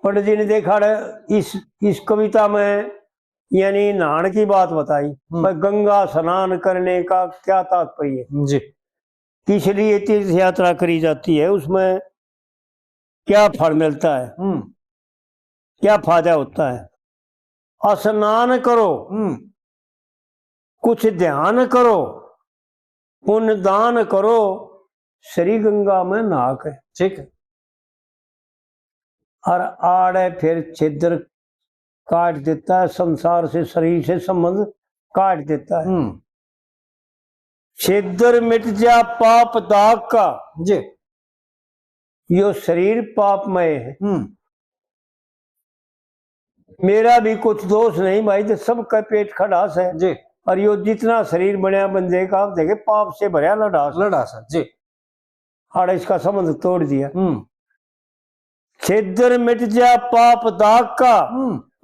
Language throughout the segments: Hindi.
पंडित जी ने देखा इस कविता में यानी नहान की बात बताई, पर गंगा स्नान करने का क्या तात्पर्य जी, किस लिए तीर्थ यात्रा करी जाती है, उसमें क्या फल मिलता है, क्या फायदा होता है। स्नान करो, कुछ ध्यान करो, पुण्य दान करो, श्री गंगा में नहा के। ठीक है। और आड़े फिर छिद्र काट देता है, संसार से शरीर से संबंध काट देता है। छिद्र मिट जा पाप दाग का, जी, यो शरीर पापमय है। मेरा भी कुछ दोष नहीं भाई, तो सबका पेट खड़ास है जी, और यो जितना शरीर बनया बंदे का, आप देखे पाप से भरा लड़ास है जी। और इसका संबंध तोड़ दिया। छिद्र मिट जा पाप दाग का,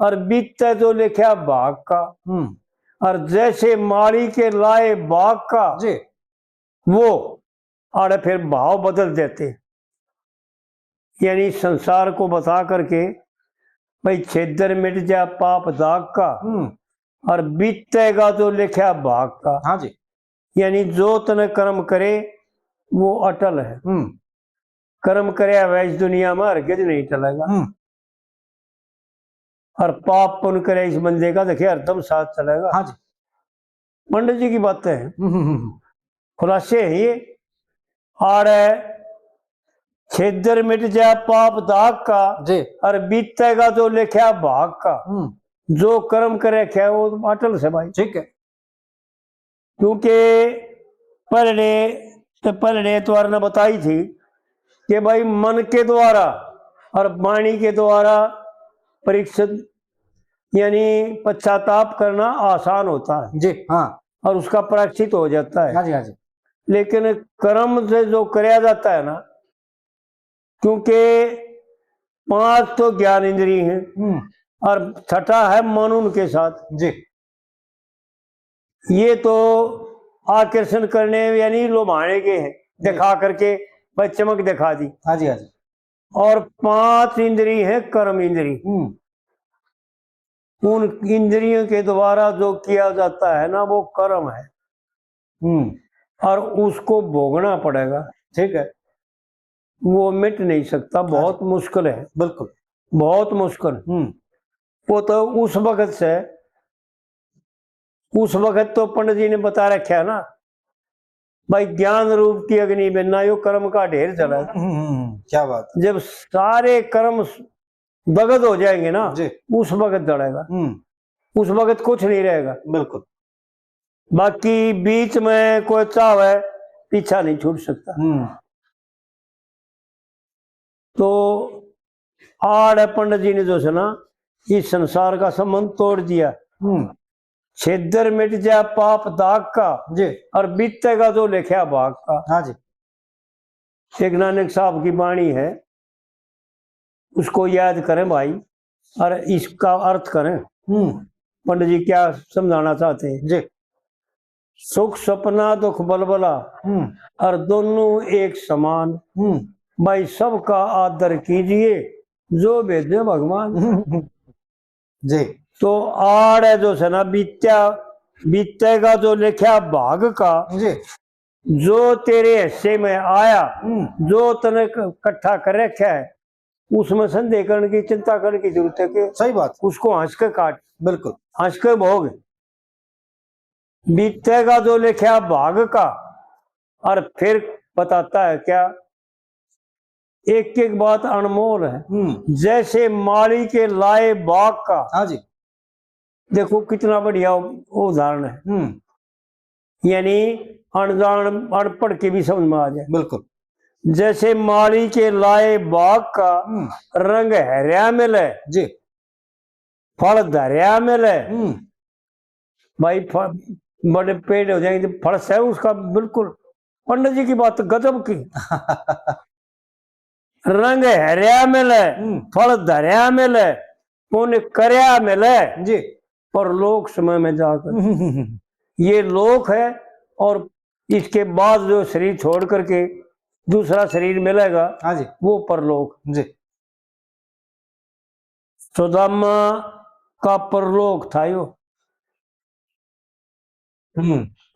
और बीतते जो लिखा भाग का, और जैसे माड़ी के लाए बाग का जी, वो आड़े फिर भाव बदल देते। यानी संसार को बता करके भाई छिद्र मिट जा पाप दाग का, और बीतेगा जो लिखा भाग का। हाँ जी। यानी जो तने कर्म करे वो अटल है। कर्म करे वह इस दुनिया में हरगिज नहीं टलेगा, और पाप पुण्य करे इस बंदे का देखिए हरदम साथ चलेगा। हाँ जी। पंडित जी की बातें हैं, खुलासे है ये। आड़े छिद्र मिट जा पाप दाग का जी, और बीतेगा जो लिखा भाग का। जो कर्म करे क्या वो अटल से भाई। ठीक है। क्योंकि पहले द्वारा ने बताई थी कि भाई मन के द्वारा और वाणी के द्वारा परीक्षित यानी पश्चाताप करना आसान होता है जी, हाँ, और उसका प्रायश्चित हो जाता है। हाँ जी, हाँ जी। लेकिन कर्म से जो कराया जाता है ना, क्योंकि 5 तो ज्ञान इंद्रिय हैं और 6ठा है मन उनके साथ जी, ये तो आकर्षण करने यानी लोभाने के हैं, दिखा करके भाई चमक दिखा दी। हाँ जी, हाँ जी। और 5 इंद्रिय है कर्म इंद्रिय, उन इंद्रियों के द्वारा जो किया जाता है ना वो कर्म है, और उसको भोगना पड़ेगा। ठीक है। वो मिट नहीं सकता, बहुत मुश्किल है, बिल्कुल, बहुत मुश्किल। वो तो उस वक्त तो पंडित जी ने बता रखा है ना भाई, ज्ञान रूप की अग्नि में ना यो कर्म का ढेर चला। क्या बात है। जब सारे कर्म दगद हो जाएंगे ना जी, उस वक्त जड़ेगा, उस वक्त कुछ नहीं रहेगा। बिल्कुल। बाकी बीच में कोई चाव है पीछा नहीं छूट सकता। तो आड़ पंडित जी ने जो है ना इस संसार का संबंध तोड़ दिया। छिद्र मिट जा पाप दाग का जी, और बीतेगा जो लिखा भाग का। हाँ जी। एक नानक साहब की वाणी है, उसको याद करें भाई और इसका अर्थ करें। पंडित जी क्या समझाना चाहते हैं। जी, सुख सपना दुख बलबला और दोनों एक समान, भाई सबका आदर कीजिए जो भेजे भगवान। जी, तो आड़ है जो है ना बीतेगा जो लिखा भाग का, जी, जो तेरे हिस्से में आया, जो तने इकट्ठा कर रखा है उसमें संदेह करने की चिंता करने की जरूरत है कि सही बात, उसको हंस के काट, बिल्कुल, हंस के भोग। बीतेगा जो लिखा भाग का, और फिर बताता है क्या, एक एक बात अनमोल है। जैसे माली के लाए बाग का। हाँ जी। देखो कितना बढ़िया उदाहरण है, यानी अनजान अनपढ़ के भी समझ में आ जाए। बिल्कुल। जैसे माली के लाए बाग का, रंग हरिया मिले जी, फल धरिया मिले। भाई बड़े पेड़ हो जाएंगे, फल से उसका बिल्कुल। पंडित जी की बात गजब की। रंग हरिया मिले फल धरिया मिले, पुण्य करया मिले जी, पर लोक समय में जाकर। ये लोक है, और इसके बाद जो शरीर छोड़ करके दूसरा शरीर मिलेगा, हाँ जी, वो परलोक। जी। सुदामा का परलोक था यो,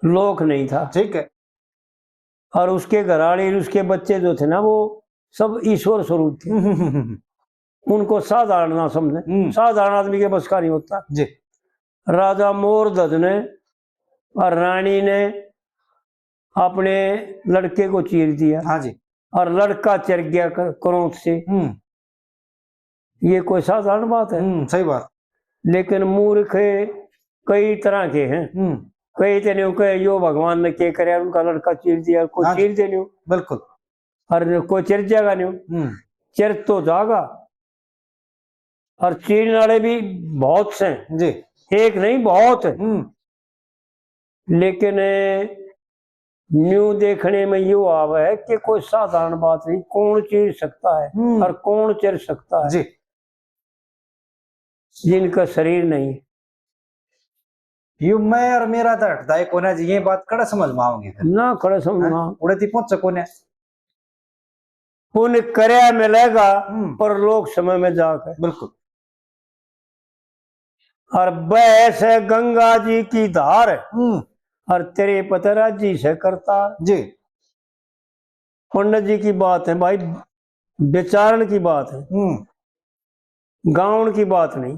लोक नहीं था। ठीक है। और उसके घराड़ी उसके बच्चे जो थे ना वो सब ईश्वर स्वरूप थे। उनको साधारण ना समझे, साधारण आदमी के बस का नहीं होता जी। राजा मोरध्वज ने और रानी ने अपने लड़के को चीर दिया। हाँ जी। और लड़का चर गया क्रोध से। ये कोई साधारण बात है? सही बात। लेकिन मूर्ख कई तरह के हैं। कई तेने कहे यो भगवान ने क्या करे, उनका लड़का चीर दिया, कोई हाँ चीर दे नहीं बिल्कुल। और कोई चिर जाएगा नहीं, चिर तो जागा। और चीरने वाले भी बहुत से जी, एक नहीं बहुत है। लेकिन न्यू देखने में यू आवे है कि कोई साधारण बात नहीं, कौन चीर सकता है और कौन चिर सकता है जी। जिनका शरीर नहीं। यू मैं और मेरा तो हटता है कोने जी, ये बात कड़ा समझ में आओगे ना खड़े समझना उड़ती पहुंच कोने। पुण्य करया मिलेगा पर लोग समय में जाकर। बिल्कुल। और बहस है गंगा जी की धार और तेरे पतरा जी से करता जी। पंडित जी की बात है भाई, विचारण की बात है, गाउन की बात नहीं।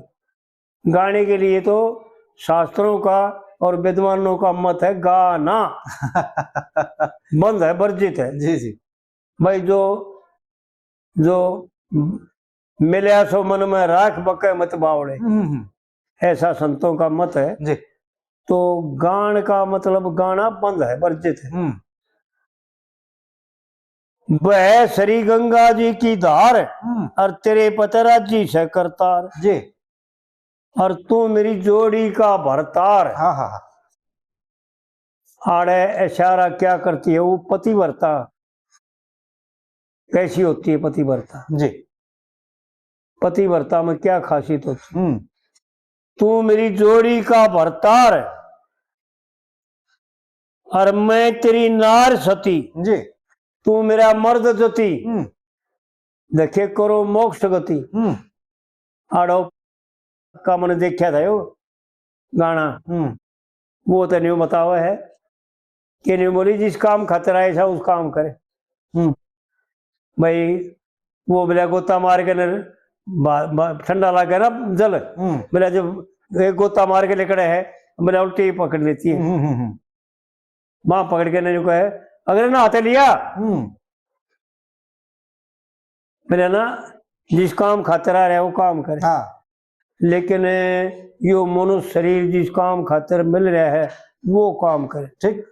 गाने के लिए तो शास्त्रों का और विद्वानों का मत है गाना बंद है, वर्जित है। जी जी। भाई जो जो मिले सो मन में राख बके मत बावड़े, ऐसा संतों का मत है जी। तो गान का मतलब गाना बंद है, वर्जित है। वह श्री गंगा जी की धार और तेरे पतरा जी से करतार जी। और तू मेरी जोड़ी का भरतार। हाँ हाँ हाँ। आड़े इशारा क्या करती है वो पतिव्रता कैसी होती है? पतिव्रता जी। पतिव्रता में क्या खासियत होती है? तू मेरी जोड़ी का भरतार और मैं तेरी नार सती जी। तू मेरा मर्द जति देखे करो मोक्ष गति। आड़ो का मैंने देखा था यो गाना, वो तो नहीं बतावा है कि नहीं बोली जिस काम खातिर आए था उस काम करे। भाई वो बोला गोता मार के ठंडा लगे ना जल, बोला जब एक गोता मार के लेकर है बोला उल्टी पकड़ लेती है। वहां पकड़ के नहीं कहे अगर नहाते लिया बोले ना जिस काम खातिर आ रहा है वो काम करे। हाँ। लेकिन यो मनुष्य शरीर जिस काम खातिर मिल रहा है वो काम करे। ठीक।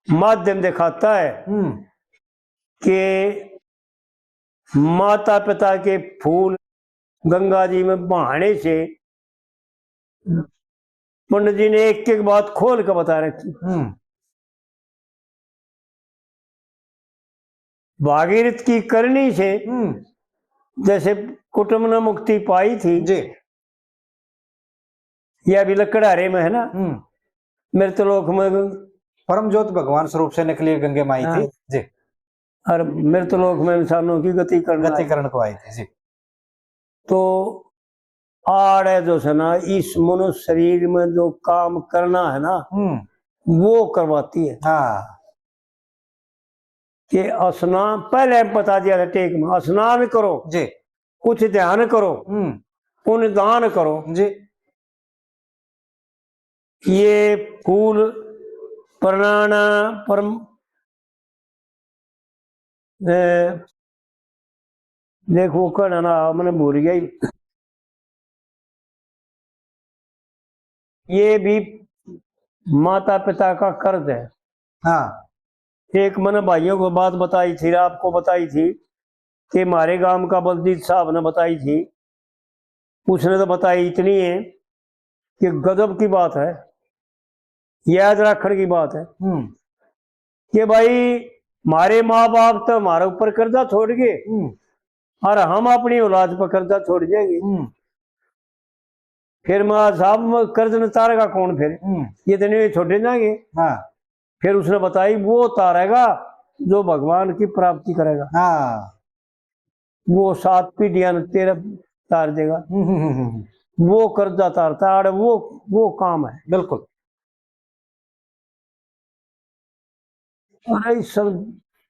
माध्यम दिखाता है कि माता पिता के फूल गंगा जी में बहाने से पंडित जी ने एक एक बात खोल कर बता रखी। भागीरथ की करनी से जैसे कुटुंब ने मुक्ति पाई थी जी। ये अभी लकड़हारे में है ना, मृतलोक में परम ज्योत भगवान स्वरूप से निकली गंगे माई थी जी। और मृतलोक में इंसानों की गति करण को आई थी जी। तो आड़े जो है ना इस मनुष्य शरीर में जो काम करना है ना वो करवाती है। हाँ। कि स्नान पहले बता दिया था टेक में, स्नान करो जी, कुछ ध्यान करो, पुण्य दान करो जी। ये फूल प्रणाना परम देखो कहना मैंने भूल गया। ये भी माता पिता का कर्ज है। हाँ। एक मैंने भाइयों को बात बताई थी, आपको बताई थी कि हमारे गांव का बलजीत साहब ने बताई थी। उसने तो बताई इतनी है कि गजब की बात है, याद रखने की बात है कि भाई हमारे माँ बाप तो हमारे ऊपर कर्जा छोड़ गए और हम अपनी औलाद पर कर्जा छोड़ जाएंगे। फिर माँ साहब कर्ज न तारेगा कौन? फिर ये तो नहीं छोटे जाएंगे। हाँ। फिर उसने बताई वो तारेगा जो भगवान की प्राप्ति करेगा। हाँ। वो 7 पीढ़ियां तेरा तार देगा। वो कर्जा तारता है, वो काम है। बिल्कुल। अरे सब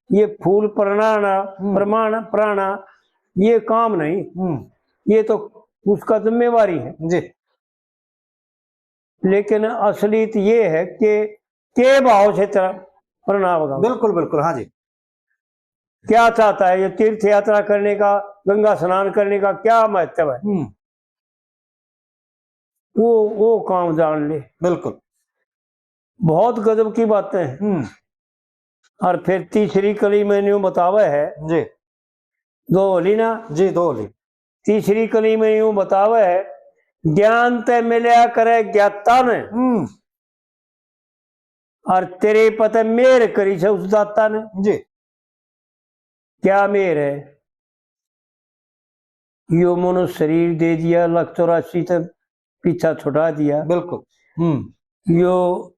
ये फूल प्रमाण प्राणा ये काम नहीं, ये तो उसका जिम्मेवारी है जी। लेकिन असलियत ये है कि के भाव से तेरा प्रणाम होगा। बिल्कुल बिल्कुल, हाँ जी। क्या चाहता है ये तीर्थ यात्रा करने का, गंगा स्नान करने का क्या महत्व है, वो काम जान ले। बिल्कुल। बहुत गजब की बातें हैं। और फिर तीसरी कली में यूं बतावा है जी। 2 होली ना जी, 2 होली। तीसरी कली में यूं बतावा है, ज्ञान ते मिलया करे ज्ञाता ने, और तेरे पते मेहर करी से उस दाता ने। जी। क्या मेहर है? यो मनुष्य शरीर दे दिया, 184 तक पीछा छुड़ा दिया। बिल्कुल। यो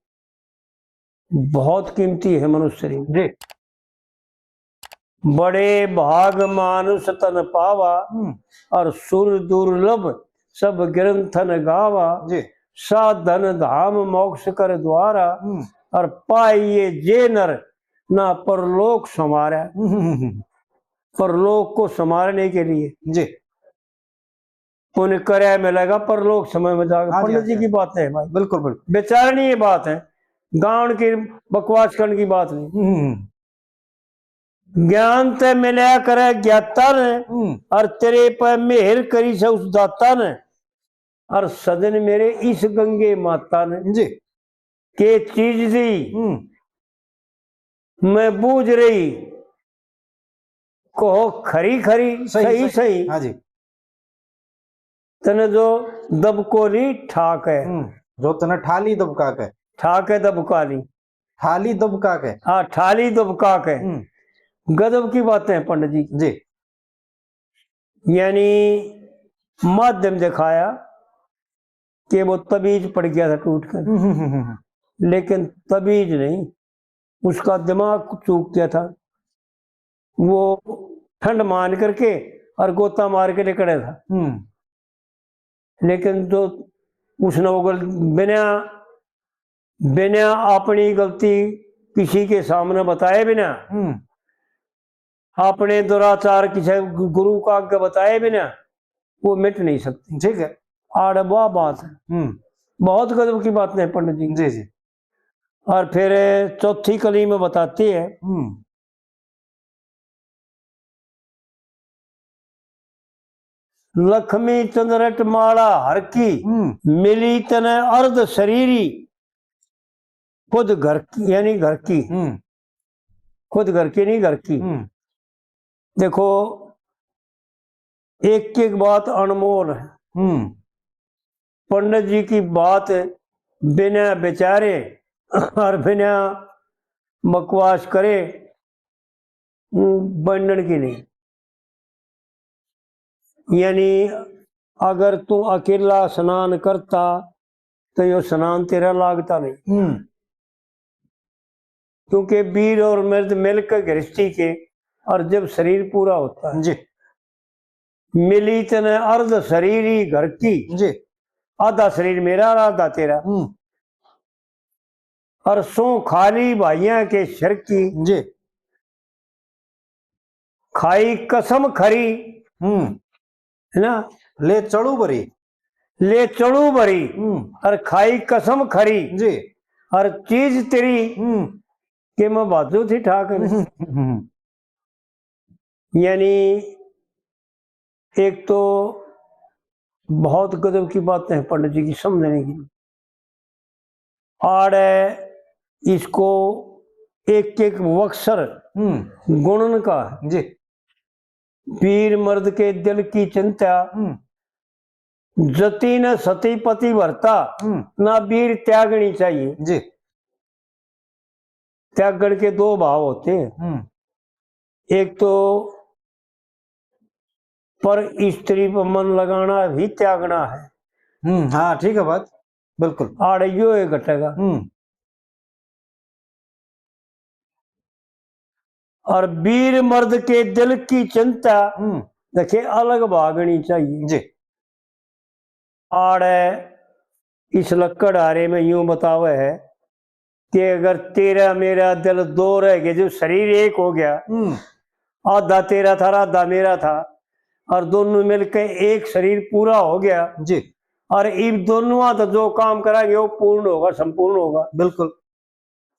बहुत कीमती है मनुष्य शरीर। जी। बड़े भाग मानुष तन पावा, और सुर दुर्लभ सब ग्रंथन गावा। जी। साधन धाम मोक्ष कर द्वारा, और पाइये जे नर ना परलोक संवारा। परलोक को संवारने के लिए जी उन्हें कर्या मिलेगा, परलोक समय में जाएगा। पंडित जी की बात है भाई, बिल्कुल बिल्कुल। बेचारनी ये बात है, गाँव की बकवास करने की बात नहीं। ज्ञान ते मिलया करे ज्ञाता ने, और तेरे पर मेहर करी से उस दाता ने, और सदन मेरे इस गंगे माता ने जी के चीज दी मैं बूझ रही, कहो खरी खरी सही सही। हाँ जी। तने जो दबकोली ठाक है, जो तने ठाली दबका के, ठाक है दबकाली, थाली दबका के, हाँ ठाली दबका के। गजब की बातें हैं पंडित जी की। जी। यानी माध्यम दिखाया कि वो तबीज पड़ गया था टूट कर, लेकिन तबीज नहीं, उसका दिमाग चूक गया था। वो ठंड मान करके और गोता मार के निकले था। लेकिन जो उसने वो बिना बिना अपनी गलती किसी के सामने बताए बिना, अपने दुराचार किसी गुरु का आगे बताए बिना वो मिट नहीं सकती। ठीक है। आड़ वाह बात है। बहुत गजब की बातें हैं पंडित जी। जी जी। और फिर चौथी कली में बताती है, लक्ष्मी चंद्रट माला हर की, मिली तने अर्ध शरीरी, खुद घर की यानी घर की, खुद घर की नहीं घर की। देखो एक एक बात अनमोल है। पंडित जी की बात बिना बेचारे और बिना बकवास करे बनने की नहीं। यानी अगर तू अकेला स्नान करता तो ये स्नान तेरा लागता नहीं, क्योंकि वीर और मर्द मिलकर गृहस्थी के, और जब शरीर पूरा होता है जी, मिली तने अर्ध शरीर ही घर की, जी, आधा शरीर मेरा और आधा तेरा, और सो खाली भाइया के सिर की, जी, खाई कसम खरी, है ना, ले चढ़ू बरी, ले चढ़ू भरी, और खाई कसम खरी, जी, हर चीज तेरी के मैं बाजू थी ठाक। यानी एक तो बहुत गजब की बातें हैं पंडित जी की समझने की। और इसको एक एक वक्सर गुणन का है। जी, वीर मर्द के दिल की चिंता, जति न सती पति भरता, ना वीर त्यागनी चाहिए। जी, त्यागण के 2 भाव होते हैं, एक तो पर स्त्री पर मन लगाना भी त्यागना है। हाँ ठीक है बात, बिल्कुल। आड़े यो घटेगा। और वीर मर्द के दिल की चिंता, देखिए अलग भागनी चाहिए। जी आड़े इस लक्कड़ आरे में यूं बतावे है कि अगर तेरा मेरा दिल दो रह गए, जो शरीर एक हो गया, आधा तेरा था आधा मेरा था, और दोनों मिलकर एक शरीर पूरा हो गया, जी और इन दोनों तो जो काम कराएंगे वो पूर्ण होगा, संपूर्ण होगा। बिल्कुल।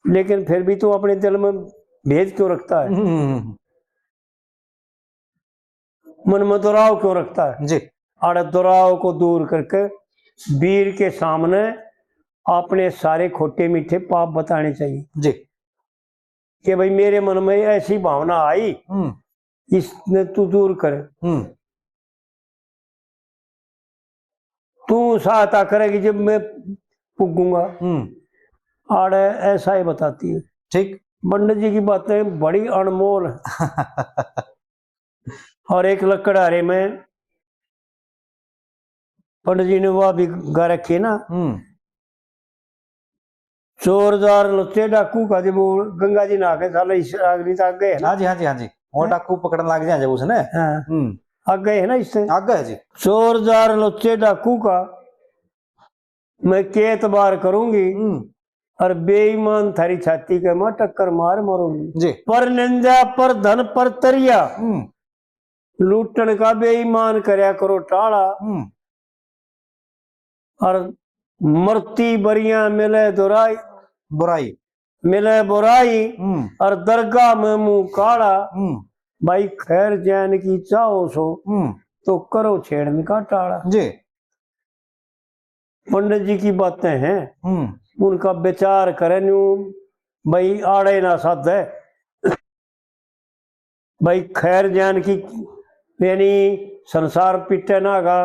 लेकिन फिर भी तू अपने दिल में भेद क्यों रखता है, मन में दुराव क्यों रखता है? जी और दुराव को दूर करके वीर के सामने अपने सारे खोटे मीठे पाप बताने चाहिए जी कि भाई मेरे मन में ऐसी भावना आई, इसने तू दूर कर। तू सहायता करेगी जब मैं पुगूंगा। आड़े ऐसा ही बताती है। ठीक। पंडित जी की बातें बड़ी अनमोल है। और एक लकड़हारे में पंडित जी ने वह भी गा रखी ना, चोरदार लुच्चे डाकू का, जब वो गंगा जी नहा के साले अगली तक गए ना। हाँ जी हाँ जी हाँ जी, वो डाकू पकड़ने लग जाए जब उसने। आग गए है ना, इससे आग गए जी। चोरदार लुच्चे डाकू का मैं के एतबार करूंगी, और बेईमान थारी छाती के मैं टक्कर मार मरूंगी जी। पर निंदा पर धन पर तरिया, लूटन का बेईमान करया करो टाड़ा, और मरती बरिया मिले दुराई बुराई मिले बुराई, और दरगाह में मुंह काड़ा। भाई खैर जैन की चाहो सो तो करो छेड़न का टाड़ा। जी पंडित जी की बातें हैं, उनका विचार करें न्यू, भाई आड़े ना साध है। भाई खैर जान की यानी संसार पिटे ना गा,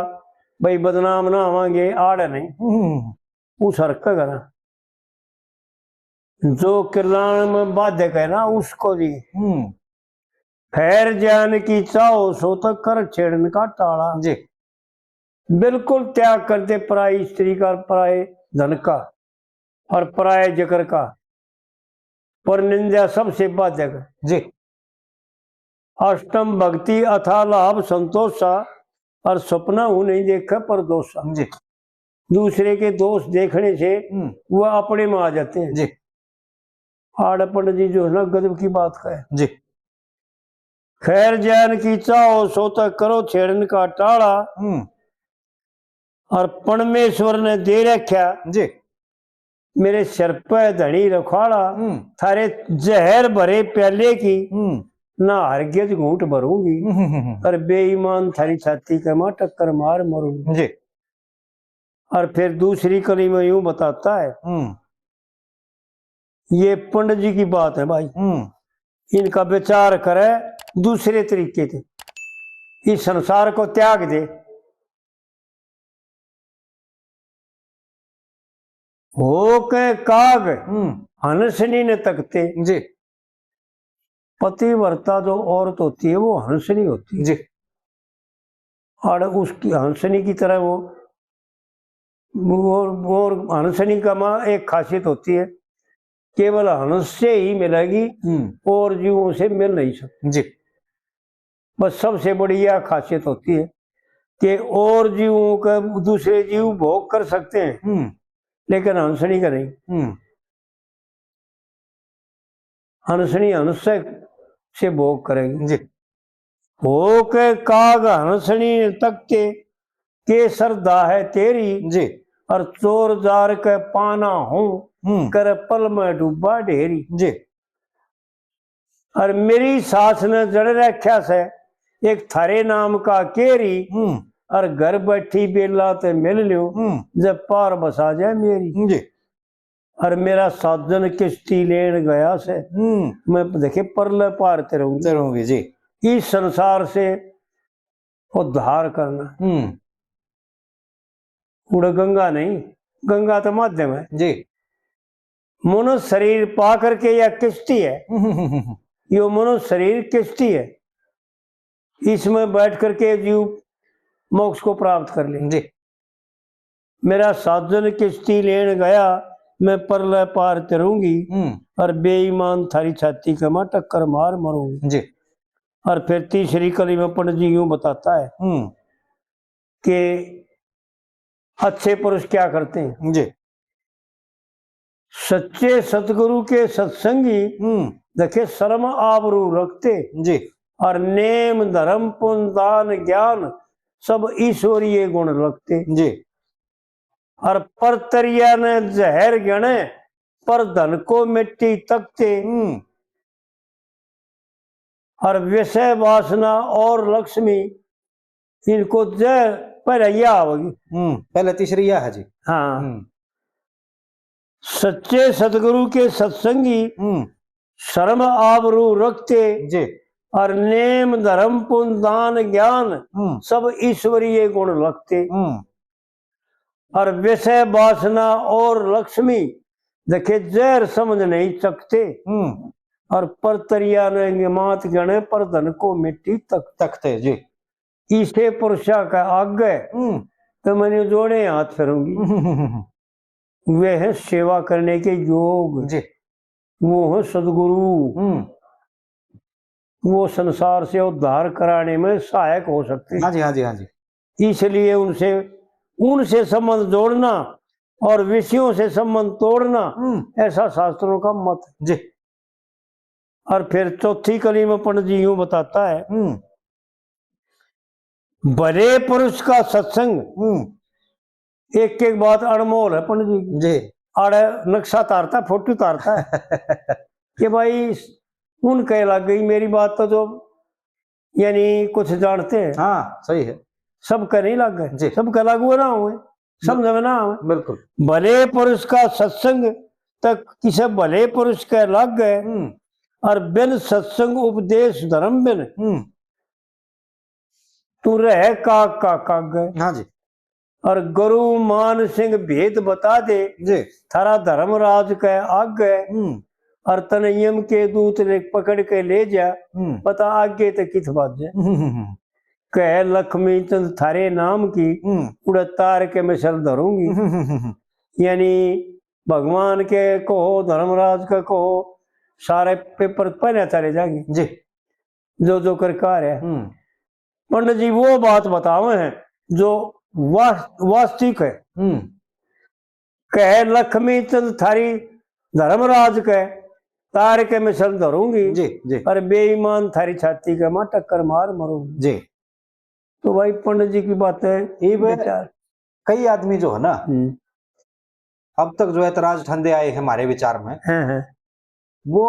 भाई बदनाम ना आवांगे, आड़े नहीं उस हरक करा जो किलान में बाध्य है ना उसको जी। खैर जान की चाहो सो तो कर छेड़न का टाड़ा। जी बिल्कुल त्याग कर दे पराई स्त्री का, पराए धन का और पराए जकर का, पर निंदा सबसे बाधक जी। अष्टम भक्ति अथा लाभ संतोषा, और सपना हूं नहीं देखा पर दोषा। जी दूसरे के दोष देखने से वह अपने में आ जाते हैं। जी आड़ पंडित जी जो है ना गजब की बात कहे। जी खैर जान की चाहो सो तो करो छेड़न का टाड़ा, और परमेश्वर ने दे रखा जी मेरे सिर पे धनी रखवाड़ा, थारे जहर भरे प्याले की ना हरगिज घूंट भरूंगी, और बेईमान थारी छाती के मां टक्कर मार मरूंगी जी। और फिर दूसरी कली में यूं बताता है, ये पंडित जी की बात है भाई, इनका विचार करे दूसरे तरीके से, इस संसार को त्याग दे। हो के काग हंसनी ने तकते जी। पतिव्रता जो औरत होती है वो हंसनी होती है जी। और उसकी हंसनी की तरह और हंसनी का माँ एक खासियत होती है, केवल हंस से ही मिलेगी और जीवों से मिल नहीं सकती जी। बस सबसे बड़ी यह खासियत होती है कि और जीवों का दूसरे जीव भोग कर सकते हैं लेकिन हंसनी का नहीं। हंसनी हंस से भोग करेगी। जी। हो के काग हंसनी तक के श्रद्धा है तेरी, जी। और चोर जार के पाना हूं कर पल में डूबा ढेरी। जी। और मेरी सास ने जड़ रखा से एक थारे नाम का केरी, और घर बैठी बेला ते मिल लियो जब पार बसा जाए मेरी। जी। और मेरा साधन किश्ती लेन गया से मैं देखे परले पार तेरूंगी जी। इस संसार से उद्धार करना। उड़ गंगा नहीं, गंगा तो माध्यम है जी। मनुष्य शरीर पा करके यह किश्ती है, यो मनुष्य शरीर किश्ती है, इसमें बैठ करके जीव मोक्ष को प्राप्त कर ले। जी। मेरा साधन किश्ती लेन गया मैं परले पार तरूंगी, और बेईमान थारी छाती के मां टक्कर मार मरूंगी। जी। और फिर तीसरी कली में पंडित जी यूं बताता है कि अच्छे पुरुष क्या करते हैं। जी सच्चे सतगुरु के सत्संगी देखे शर्म आबरू रखते, जी और नेम धर्म पुण्य दान ज्ञान सब ईश्वरीय गुण रखते। जी और परतरिया ने जहर गणे पर धन को मिट्टी तकते, और विषय वासना और लक्ष्मी इनको जय परैया होगी। पहले तीसरी यह है जी। हाँ, सच्चे सतगुरु के सत्संगी शर्म आबरू रखते जी और नेम धर्म पुण्य दान ज्ञान सब ईश्वरीय गुण रखते, और विषय वासना और लक्ष्मी देखे जहर समझ नहीं सकते, और परतरिया ने मात गणे पर धन को मिट्टी तकते जी। ईसे पुरुषा का आगे तो मैंने जोड़े हाथ फिरूंगी। वे है सेवा करने के योग जी। वो है सदगुरु, वो संसार से उद्धार कराने में सहायक हो सकते हैं। हाँ जी हाँ जी हाँ जी। इसलिए उनसे संबंध जोड़ना और विषयों से संबंध तोड़ना ऐसा शास्त्रों का मत जी। और फिर चौथी कली में पंडित जी यूं बताता है, बड़े पुरुष का सत्संग एक एक बात अनमोल है पंडित जी जी। आड़े नक्शा तारता फोटो तारता है कि भाई उन कह लग गई मेरी बात तो जो यानी कुछ जानते हैं। हाँ सही है। सब का नहीं लग गए, सब का लागू ना हुए, समझ में ना हुए। बिल्कुल। भले पुरुष का सत्संग तक किसे भले पुरुष के लग गए, और बिन सत्संग उपदेश धर्म बिन तू रह का गए। हाँ जी। और गुरु मान सिंह भेद बता दे जी। थारा धर्मराज के आगे, और तनयम के दूत ने पकड़ के ले जा पता आगे तक किस बात जाए। कह लक्ष्मी चंद थारे नाम की उड़ तार के मैं सर धरूंगी। यानी भगवान के कहो धर्मराज का कहो सारे पेपर पहले चले जाएंगे जी। जो कर कार है। पंडित जी वो बात बतावे हैं जो वास्तविक है। कह लक्ष्मी चंद थारी धर्मराज के तार के मैं सर धरूंगी जी जी। और बेईमान थारी छाती के मां टक्कर मार मरूंगी जी। तो भाई पंडित जी की बात है। ये कई आदमी जो है ना अब तक जो ऐतराज ठंडे आए हमारे विचार में वो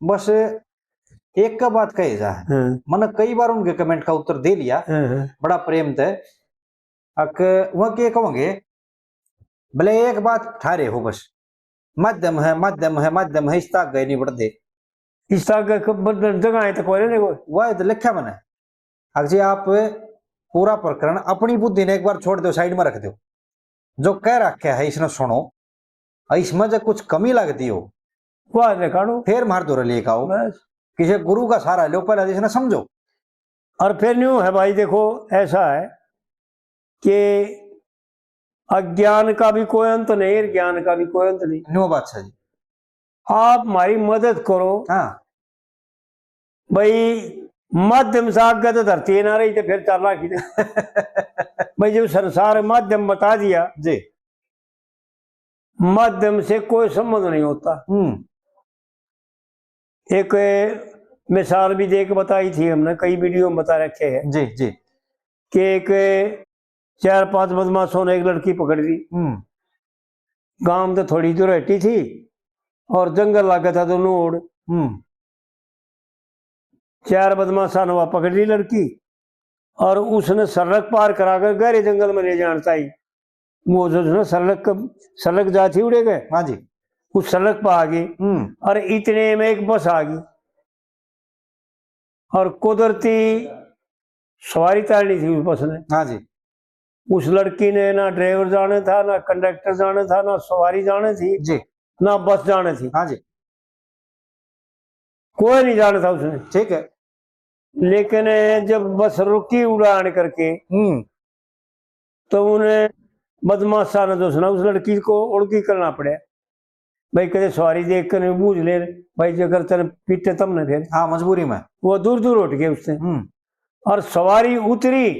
बस एक का बात कही जाए। मैंने कई बार उनके कमेंट का उत्तर दे लिया बड़ा प्रेम थे। वह क्या कहोगे भले एक बात ठारे हो बस मध्यम है मध्यम है मध्यम है इस तक गए नहीं बढ़ते इस तक जगह तो कोई नहीं वह तो लिखा मैंने। अगर आप पूरा प्रकरण अपनी बुद्धि ने एक बार छोड़ दो साइड में रख दो जो कह रखा है इसने सुनो इसमें जब कुछ कमी लगती हो वह फिर मार दो लेकर आओ किसी गुरु का सहारा लो पहले इसने समझो। और फिर न्यू है भाई देखो ऐसा है कि अज्ञान का भी कोई अंत नहीं ज्ञान का भी कोई अंत नहीं। न्यू बात जी आप हमारी मदद करो। हाँ भाई माध्यम से आगे तो धरती ना रही तो फिर चल रहा भाई जब संसार माध्यम बता दिया जी माध्यम से कोई संबंध नहीं होता। एक मिसाल भी देख बताई थी हमने कई वीडियो में बता रखे हैं जी जी कि एक 4-5 बदमाशों ने एक लड़की पकड़ ली। गांव तो थोड़ी दूर हटी थी और जंगल लगा था दोनों ओर। 4 बदमाशा ने वह पकड़ ली लड़की और उसने सड़क पार कराकर गहरे जंगल में ले जाना चाहिए। वो जो सड़क जाती उड़े गए। हाँ जी। उस सड़क पर आ गई और इतने में एक बस आ गई और कुदरती सवारी तारनी थी उस बस ने। हाँ जी। उस लड़की ने ना ड्राइवर जाने था ना कंडक्टर जाने था ना सवारी जाने थी जी ना बस जाने थी। हाँ जी। कोई नहीं जाना था उसने। ठीक है। लेकिन जब बस रुकी उड़ान करके तो उन्हें बदमाशा ने जो सुना उस लड़की को उड़की करना पड़ा भाई कदे सवारी देख कर बूझ ले भाई जगह तेरे पीटे तब न फिर हाँ मजबूरी में। वो दूर दूर उठ गए उससे। और सवारी उतरी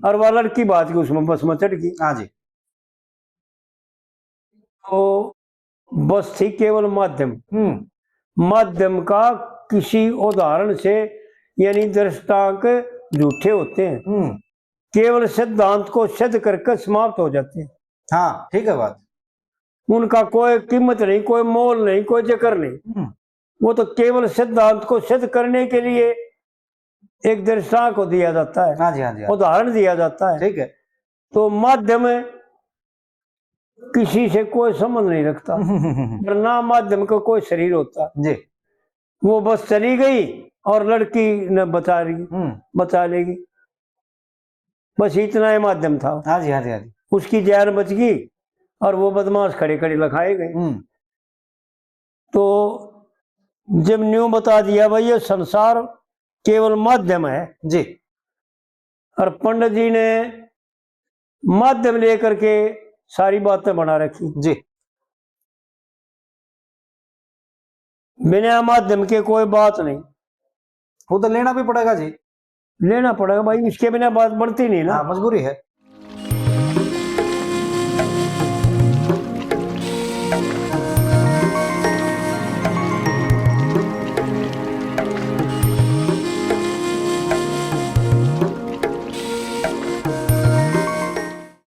और वह लड़की बात की उसमें बस में चढ़ गई। हाँ जी। तो बस थी केवल माध्यम, माध्यम का किसी उदाहरण से यानी दृष्टांत झूठे होते हैं, केवल सिद्धांत को सिद्ध करके समाप्त हो जाते हैं। हाँ ठीक है बात। उनका कोई कीमत नहीं, कोई मोल नहीं, कोई जिक्र नहीं। वो तो केवल सिद्धांत को सिद्ध करने के लिए एक दृष्टांत को दिया जाता है। हाँ जी, हाँ जी, उदाहरण दिया जाता है। ठीक है। तो माध्यम किसी से कोई संबंध नहीं रखता, वरना माध्यम का कोई शरीर होता जी। वो बस चली गई और लड़की न बचा रही, बचा लेगी, बस इतना ही माध्यम था। हाँ जी, हाँ जी, हाँ जी। उसकी जान बच गई और वो बदमाश खड़े खड़े लखाए गए। तो जब न्यू बता दिया भाई ये संसार केवल माध्यम है जी, और पंडित जी ने माध्यम लेकर के सारी बातें बना रखी जी। बिना माध्यम के कोई बात नहीं। वो तो लेना भी पड़ेगा जी, लेना पड़ेगा भाई, इसके बिना बात बढ़ती नहीं ना। हाँ मजबूरी है।